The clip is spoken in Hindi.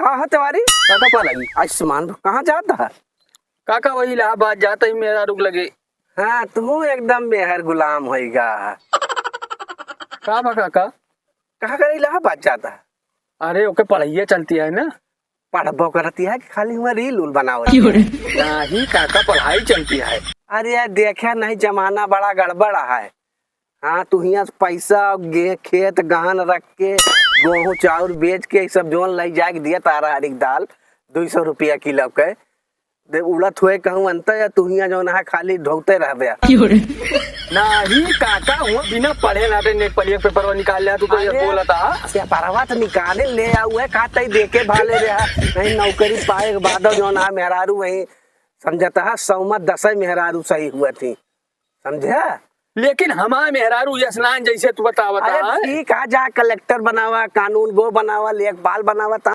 कहाँ है तिवारी? काका पा लगी आयुष्मान कहाँ जाता है? काका वही इलाहाबाद जाता ही मेरा रुक लगे। हाँ तू एकदम मेहर गुलाम होएगा। का बा काका? कहाँ कर इलाहाबाद जाता है? अरे ओके पढ़ाइया चलती है ना। पढ़बो करती है कि खाली हुआ रील उल बनाओ? नहीं काका पढ़ाई चलती है। अरे यार देखा नहीं जमाना बड़ा गड़बड़ है। हाँ तू यहाँ पैसा खेत गहन रख के गेहूँ चाउर बेच के सब जोन लग जाके दिया तारा हरिक दाल 200 रुपया किलो के दे उड़त हुए कहूँ अंत या तू यहाँ जो है खाली ढोते रह गया। नहीं काका हुआ बिना पढ़े नाटे नेट पढ़िए पेपर निकाल लिया तू तो ये बोला था। क्या परवा तो निकाले ले आऊ है का तई देके भाले रहा नहीं नौकरी पाए के बाद जो ना मेहरारू वही समझता है 100 में 10 मेहरारू सही हुआ थी समझा। लेकिन हमारे मेहरारू स्नान जैसे तू बता अरे ठीक है जा कलेक्टर बनावा कानून गो बनावा लेखपाल बनावा